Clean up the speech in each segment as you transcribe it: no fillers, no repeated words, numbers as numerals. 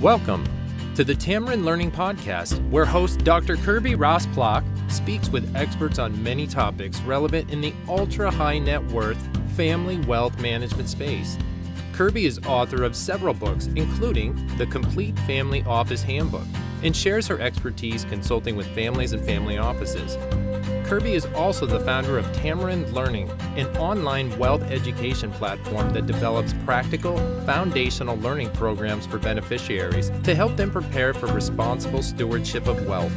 Welcome to the Tamarind Learning Podcast, where host Dr. Kirby Ross-Plock speaks with experts on many topics relevant in the ultra-high net worth family wealth management space. Kirby is author of several books, including The Complete Family Office Handbook, and shares her expertise consulting with families and family offices. Kirby is also the founder of Tamarind Learning, an online wealth education platform that develops practical, foundational learning programs for beneficiaries to help them prepare for responsible stewardship of wealth.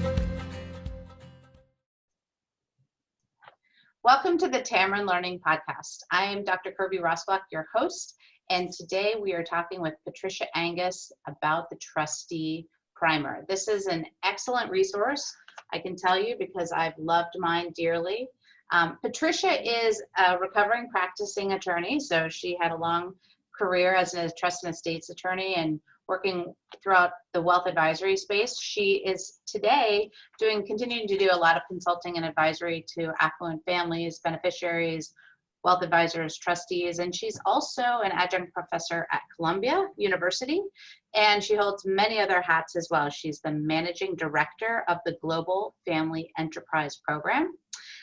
Welcome to the Tamarind Learning Podcast. I am Dr. Kirby Ross-Plock, your host, and today we are talking with Patricia Angus about the Trustee Primer. This is an excellent resource, I can tell you, because I've loved mine dearly. Patricia is a recovering practicing attorney, so she had a long career as a trust and estates attorney and working throughout the wealth advisory space. She is today continuing to do a lot of consulting and advisory to affluent families, beneficiaries, wealth advisors, trustees, and she's also an adjunct professor at Columbia University, and she holds many other hats as well. She's the managing director of the Global Family Enterprise Program,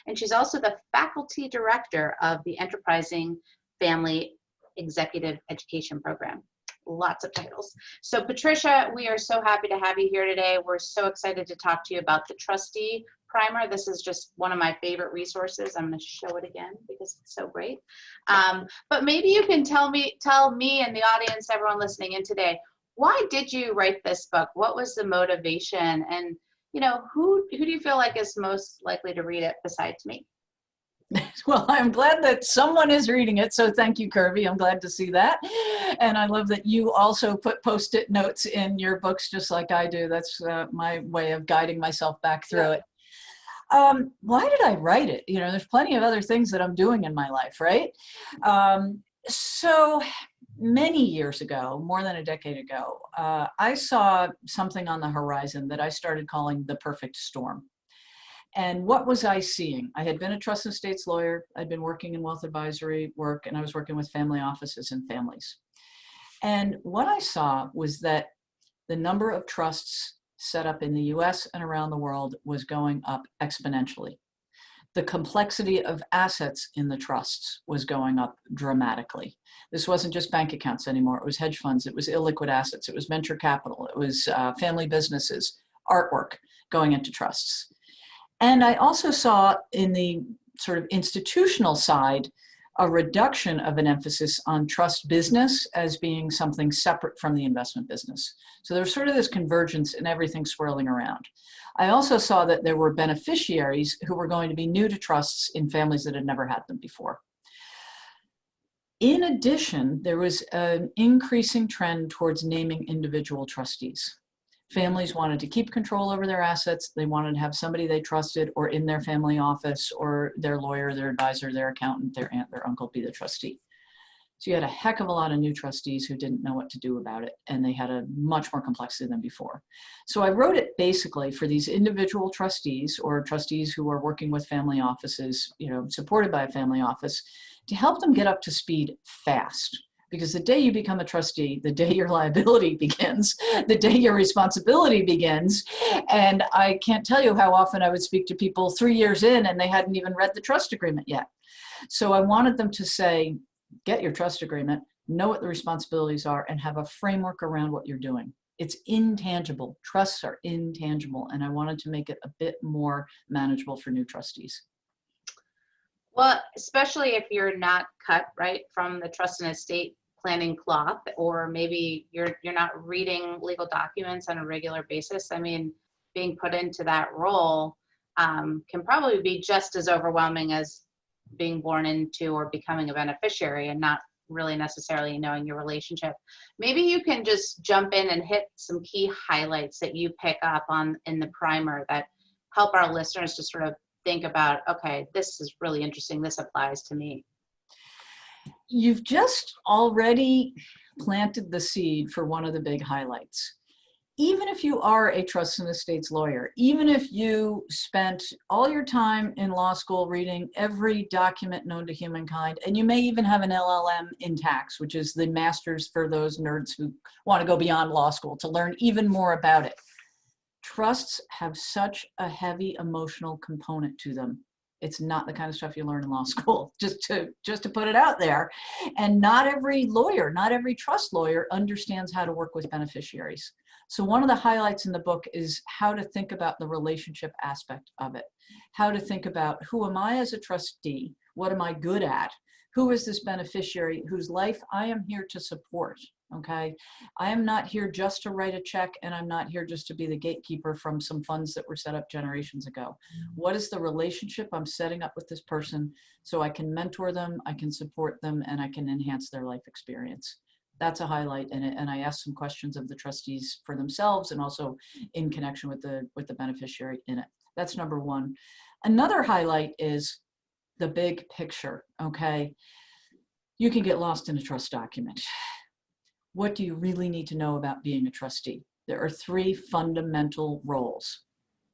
and she's also the faculty director of the Enterprising Family Executive Education Program. Lots of titles. So Patricia, we are so happy to have you here today. We're so excited to talk to you about the Trustee Primer. This is just one of my favorite resources. I'm going to show it again because it's so great. But maybe you can tell me and the audience, everyone listening in today, why did you write this book? What was the motivation? And who do you feel like is most likely to read it besides me? Well, I'm glad that someone is reading it, so thank you, Kirby. I'm glad to see that. And I love that you also put Post-it notes in your books just like I do. That's my way of guiding myself back through it. Why did I write it? There's plenty of other things that I'm doing in my life, right? So many years ago, more than a decade ago, I saw something on the horizon that I started calling the perfect storm. And what was I seeing? I had been a trust and estates lawyer. I'd been working in wealth advisory work, and I was working with family offices and families. And what I saw was that the number of trusts set up in the US and around the world was going up exponentially. The complexity of assets in the trusts was going up dramatically. This wasn't just bank accounts anymore. It was hedge funds. It was illiquid assets. It was venture capital. It was family businesses, artwork going into trusts. And I also saw in the sort of institutional side a reduction of an emphasis on trust business as being something separate from the investment business. So there's sort of this convergence and everything swirling around. I also saw that there were beneficiaries who were going to be new to trusts in families that had never had them before. In addition, there was an increasing trend towards naming individual trustees. Families wanted to keep control over their assets. They wanted to have somebody they trusted or in their family office or their lawyer, their advisor, their accountant, their aunt, their uncle be the trustee. So you had a heck of a lot of new trustees who didn't know what to do about it, and they had a much more complexity than before. So I wrote it basically for these individual trustees or trustees who are working with family offices, supported by a family office, to help them get up to speed fast. Because the day you become a trustee, the day your liability begins, the day your responsibility begins. And I can't tell you how often I would speak to people 3 years in and they hadn't even read the trust agreement yet. So I wanted them to say, get your trust agreement, know what the responsibilities are, and have a framework around what you're doing. It's intangible. Trusts are intangible. And I wanted to make it a bit more manageable for new trustees. Well, especially if you're not cut right from the trust and estate planning cloth, or maybe you're not reading legal documents on a regular basis. I mean, being put into that role can probably be just as overwhelming as being born into or becoming a beneficiary and not really necessarily knowing your relationship. Maybe you can just jump in and hit some key highlights that you pick up on in the primer that help our listeners to sort of think about, okay, this is really interesting. This applies to me. You've just already planted the seed for one of the big highlights. even if you are a trust and estates lawyer, even if you spent all your time in law school reading every document known to humankind, and you may even have an LLM in tax, which is the master's for those nerds who want to go beyond law school to learn even more about it. Trusts have such a heavy emotional component to them. It's not the kind of stuff you learn in law school, just to put it out there. And not every lawyer, not every trust lawyer understands how to work with beneficiaries. So one of the highlights in the book is how to think about the relationship aspect of it. How to think about, who am I as a trustee? What am I good at? Who is this beneficiary whose life I am here to support? Okay, I am not here just to write a check, and I'm not here just to be the gatekeeper from some funds that were set up generations ago. What is the relationship I'm setting up with this person so I can mentor them, I can support them, and I can enhance their life experience? That's a highlight in it, and I asked some questions of the trustees for themselves and also in connection with the beneficiary in it. That's number one. Another highlight is the big picture, okay? You can get lost in a trust document. What do you really need to know about being a trustee? There are three fundamental roles.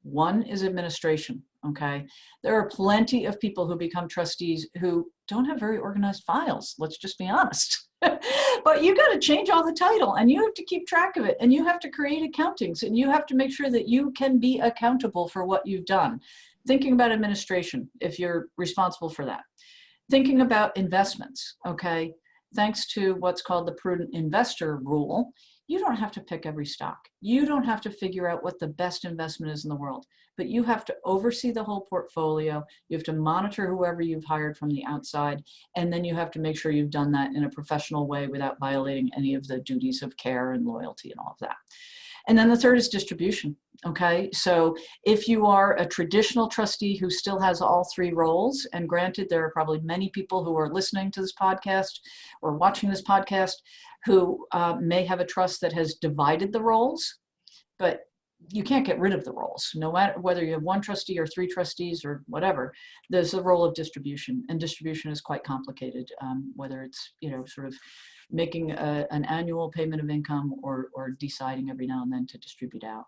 One is administration, okay? There are plenty of people who become trustees who don't have very organized files, let's just be honest. But you got to change all the title, and you have to keep track of it, and you have to create accountings, and you have to make sure that you can be accountable for what you've done. Thinking about administration, if you're responsible for that. Thinking about investments, okay? Thanks to what's called the prudent investor rule, you don't have to pick every stock. You don't have to figure out what the best investment is in the world, but you have to oversee the whole portfolio. You have to monitor whoever you've hired from the outside, and then you have to make sure you've done that in a professional way without violating any of the duties of care and loyalty and all of that. And then the third is distribution, okay? So if you are a traditional trustee who still has all three roles, and granted, there are probably many people who are listening to this podcast or watching this podcast who may have a trust that has divided the roles, but you can't get rid of the roles. No matter whether you have one trustee or three trustees or whatever, there's a role of distribution, and distribution is quite complicated, whether it's, sort of making an annual payment of income or deciding every now and then to distribute out.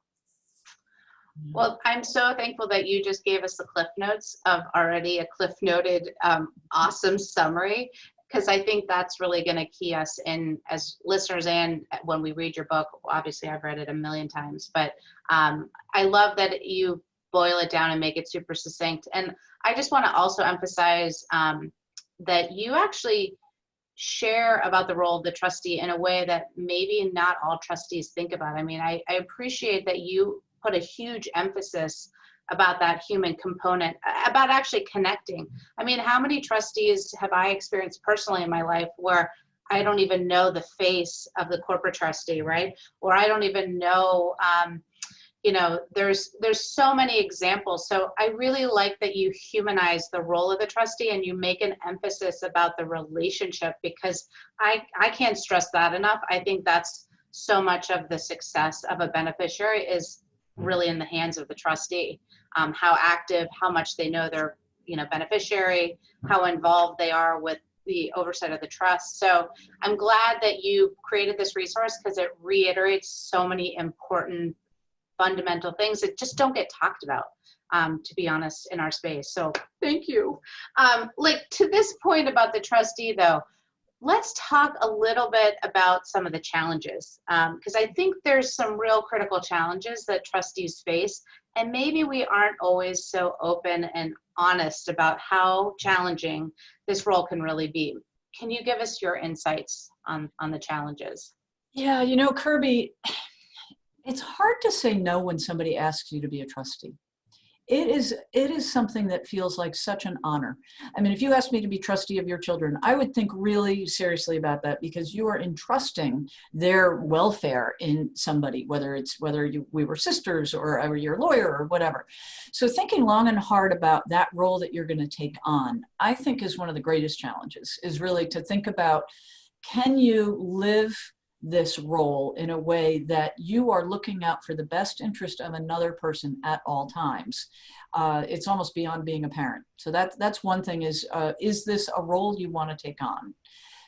Well, I'm so thankful that you just gave us the cliff notes of already a cliff noted awesome summary, because I think that's really going to key us in as listeners, and when we read your book. Obviously, I've read it a million times, but I love that you boil it down and make it super succinct. And I just want to also emphasize that you actually share about the role of the trustee in a way that maybe not all trustees think about. I mean, I appreciate that you put a huge emphasis about that human component, about actually connecting. I mean, how many trustees have I experienced personally in my life where I don't even know the face of the corporate trustee, right? Or I don't even know, there's so many examples. So I really like that you humanize the role of the trustee and you make an emphasis about the relationship, because I can't stress that enough. I think that's so much of the success of a beneficiary is really in the hands of the trustee. How active, how much they know their beneficiary, how involved they are with the oversight of the trust. So I'm glad that you created this resource, because it reiterates so many important fundamental things that just don't get talked about, to be honest, in our space. So thank you. To this point about the trustee though, let's talk a little bit about some of the challenges, because I think there's some real critical challenges that trustees face, and maybe we aren't always so open and honest about how challenging this role can really be. Can you give us your insights on the challenges? Yeah, Kirby, it's hard to say no when somebody asks you to be a trustee. It is something that feels like such an honor. I mean, if you asked me to be trustee of your children, I would think really seriously about that, because you are entrusting their welfare in somebody, whether we were sisters or I were your lawyer or whatever. So thinking long and hard about that role that you're going to take on, I think is one of the greatest challenges, is really to think about, can you live this role in a way that you are looking out for the best interest of another person at all times. It's almost beyond being a parent. So that's one thing, is this a role you want to take on?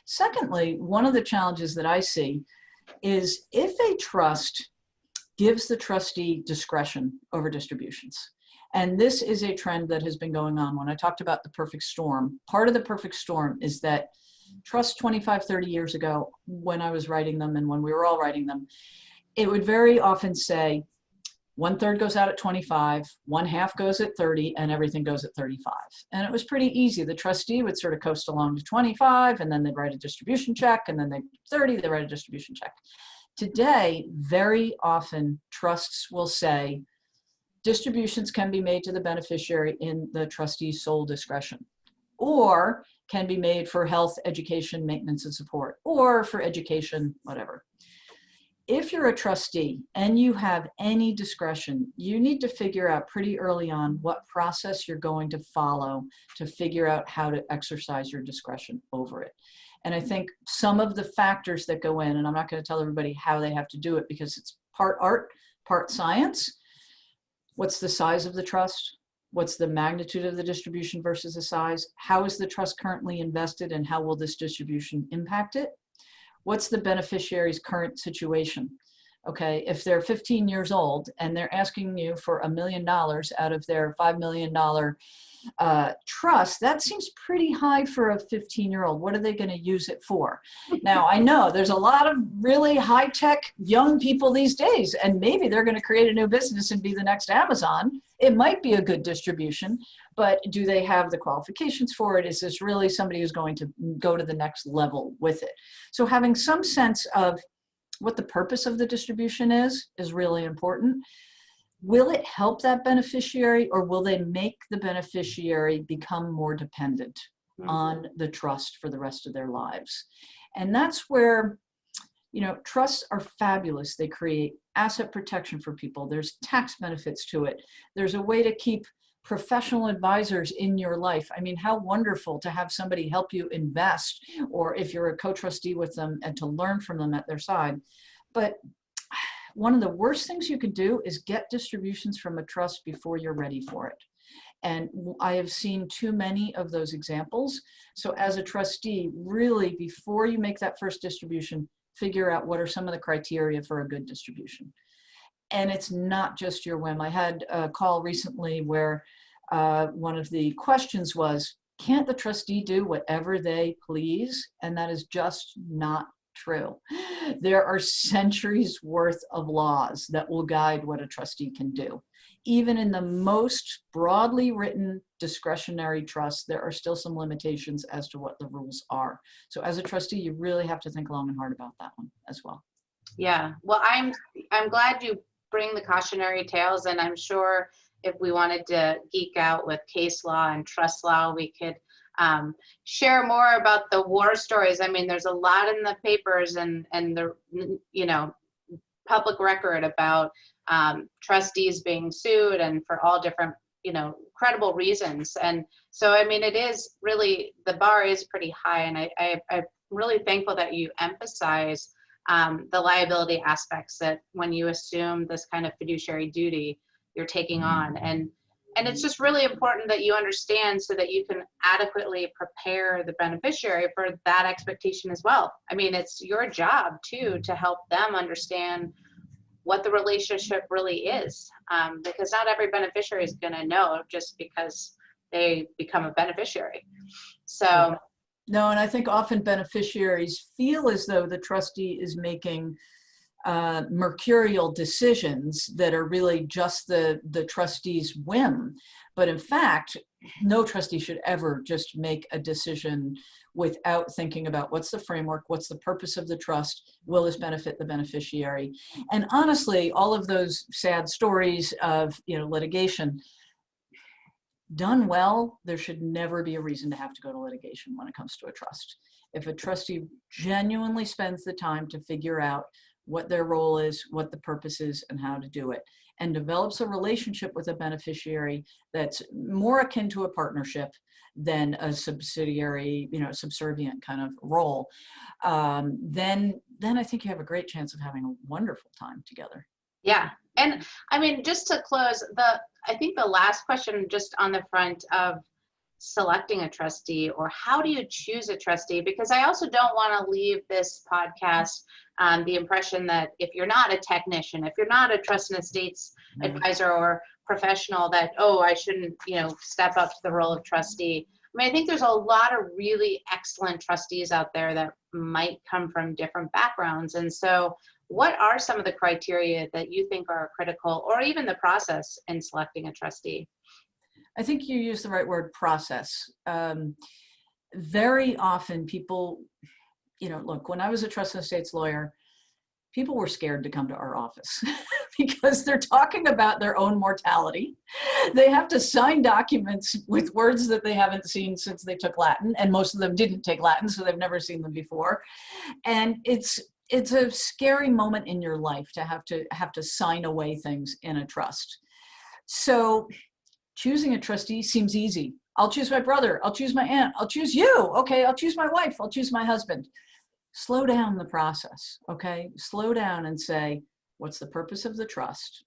Secondly, one of the challenges that I see is if a trust gives the trustee discretion over distributions. And this is a trend that has been going on. When I talked about the perfect storm, part of the perfect storm is that trusts 25, 30 years ago, when I was writing them and when we were all writing them, it would very often say 1/3 goes out at 25, 1/2 goes at 30, and everything goes at 35. And it was pretty easy. The trustee would sort of coast along to 25, and then they'd write a distribution check, and then they 30, they write a distribution check. Today, very often, trusts will say distributions can be made to the beneficiary in the trustee's sole discretion, or can be made for health, education, maintenance, and support, or for education, whatever. If you're a trustee and you have any discretion, you need to figure out pretty early on what process you're going to follow to figure out how to exercise your discretion over it. And I think some of the factors that go in, and I'm not going to tell everybody how they have to do it because it's part art, part science. What's the size of the trust? What's the magnitude of the distribution versus the size? How is the trust currently invested and how will this distribution impact it? What's the beneficiary's current situation? Okay, if they're 15 years old and they're asking you for $1 million out of their $5 million trust, that seems pretty high for a 15-year-old. What are they going to use it for? Now, I know there's a lot of really high-tech young people these days, and maybe they're going to create a new business and be the next Amazon. It might be a good distribution, but do they have the qualifications for it? Is this really somebody who's going to go to the next level with it? So having some sense of what the purpose of the distribution is really important. Will it help that beneficiary, or will they make the beneficiary become more dependent on the trust for the rest of their lives? And that's where, you know, trusts are fabulous. They create asset protection for people. There's tax benefits to it. There's a way to keep professional advisors in your life. I mean, how wonderful to have somebody help you invest, or if you're a co-trustee with them, and to learn from them at their side. But one of the worst things you could do is get distributions from a trust before you're ready for it. And I have seen too many of those examples. So as a trustee, really, before you make that first distribution, figure out what are some of the criteria for a good distribution. And it's not just your whim. I had a call recently where one of the questions was, can't the trustee do whatever they please? And that is just not true. There are centuries worth of laws that will guide what a trustee can do. Even in the most broadly written discretionary trusts, there are still some limitations as to what the rules are. So as a trustee, you really have to think long and hard about that one as well. Yeah, well, I'm glad you bring the cautionary tales, and I'm sure if we wanted to geek out with case law and trust law, we could share more about the war stories. I mean, there's a lot in the papers and the, you know, public record about trustees being sued, and for all different, you know, credible reasons. And so, I mean, it is really, the bar is pretty high, and I'm really thankful that you emphasize the liability aspects, that when you assume this kind of fiduciary duty, you're taking on. And it's just really important that you understand so that you can adequately prepare the beneficiary for that expectation as well. I mean, it's your job too to help them understand what the relationship really is, because not every beneficiary is going to know just because they become a beneficiary. So. No, and I think often beneficiaries feel as though the trustee is making mercurial decisions that are really just the trustee's whim. But in fact, no trustee should ever just make a decision without thinking about what's the framework, what's the purpose of the trust, will this benefit the beneficiary? And honestly, all of those sad stories of, you know, litigation, done well, there should never be a reason to have to go to litigation when it comes to a trust. If a trustee genuinely spends the time to figure out what their role is, what the purpose is, and how to do it, and develops a relationship with a beneficiary that's more akin to a partnership than a subsidiary, you know, subservient kind of role, then I think you have a great chance of having a wonderful time together. Yeah, and I mean, just to close, I think the last question just on the front of selecting a trustee, or how do you choose a trustee? Because I also don't want to leave this podcast the impression that if you're not a technician, if you're not a trust and estates advisor or professional, that, oh, I shouldn't, step up to the role of trustee. I mean, I think there's a lot of really excellent trustees out there that might come from different backgrounds. And so what are some of the criteria that you think are critical, or even the process in selecting a trustee? I think you use the right word, process. Very often people, look, when I was a trust and estates lawyer, people were scared to come to our office because they're talking about their own mortality. They have to sign documents with words that they haven't seen since they took Latin, and most of them didn't take Latin, so they've never seen them before. And it's a scary moment in your life to have to sign away things in a trust. So choosing a trustee seems easy. I'll choose my brother, I'll choose my aunt, I'll choose you. Okay, I'll choose my wife, I'll choose my husband. Slow down the process, okay? Slow down and say, what's the purpose of the trust?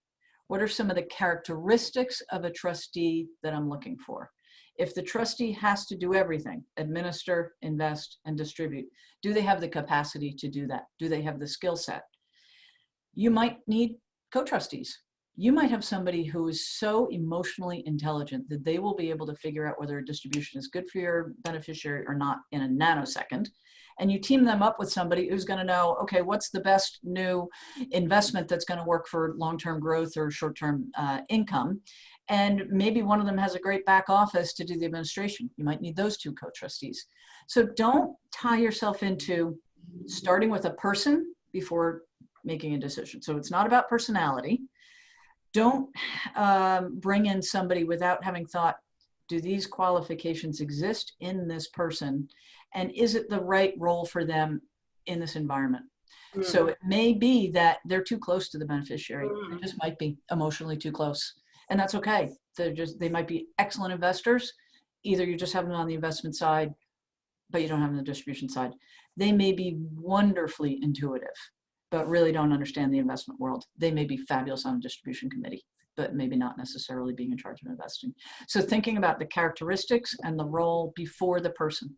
What are some of the characteristics of a trustee that I'm looking for? If the trustee has to do everything, administer, invest, and distribute, do they have the capacity to do that? Do they have the skill set? You might need co-trustees. You might have somebody who is so emotionally intelligent that they will be able to figure out whether a distribution is good for your beneficiary or not in a nanosecond. And you team them up with somebody who's going to know, okay, what's the best new investment that's going to work for long-term growth or short-term income. And maybe one of them has a great back office to do the administration. You might need those two co-trustees. So don't tie yourself into starting with a person before making a decision. So it's not about personality. Don't bring in somebody without having thought, do these qualifications exist in this person? And is it the right role for them in this environment? Mm-hmm. So it may be that they're too close to the beneficiary. Mm-hmm. They just might be emotionally too close. And that's okay. They might be excellent investors. Either you just have them on the investment side, but you don't have them on the distribution side. They may be wonderfully intuitive, but really don't understand the investment world. They may be fabulous on a distribution committee, but maybe not necessarily being in charge of investing. So thinking about the characteristics and the role before the person,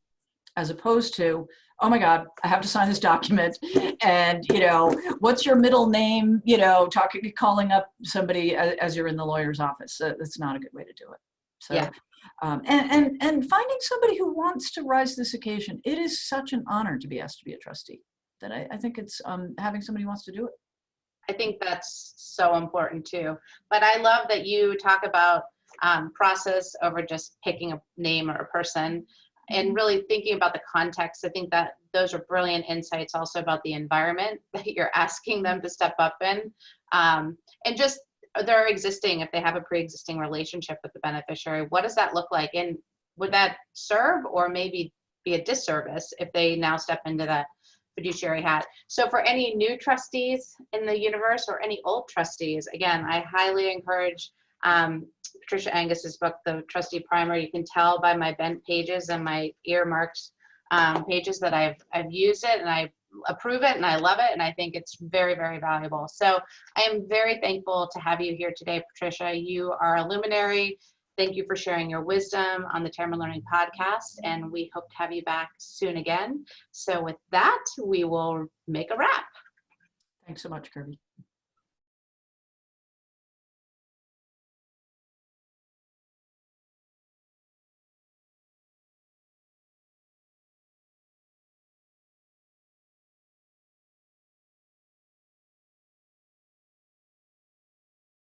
as opposed to, oh my God, I have to sign this document. And, what's your middle name? Calling up somebody as you're in the lawyer's office. That's not a good way to do it. So, yeah. And finding somebody who wants to rise to this occasion. It is such an honor to be asked to be a trustee that I think it's having somebody who wants to do it. I think that's so important too. But I love that you talk about process over just picking a name or a person, and really thinking about the context. I think that those are brilliant insights also about the environment that you're asking them to step up in. And just their existing, if they have a pre-existing relationship with the beneficiary, what does that look like? And would that serve or maybe be a disservice if they now step into that fiduciary hat? So for any new trustees in the universe or any old trustees, again, I highly encourage Patricia Angus's book, The Trustee Primer. You can tell by my bent pages and my earmarked pages that I've used it and I approve it and I love it, and I think it's very, very valuable. So I am very thankful to have you here today, Patricia. You are a luminary. Thank you for sharing your wisdom on the Tamarind Learning Podcast, and we hope to have you back soon again. So with that, we will make a wrap. Thanks so much, Kirby.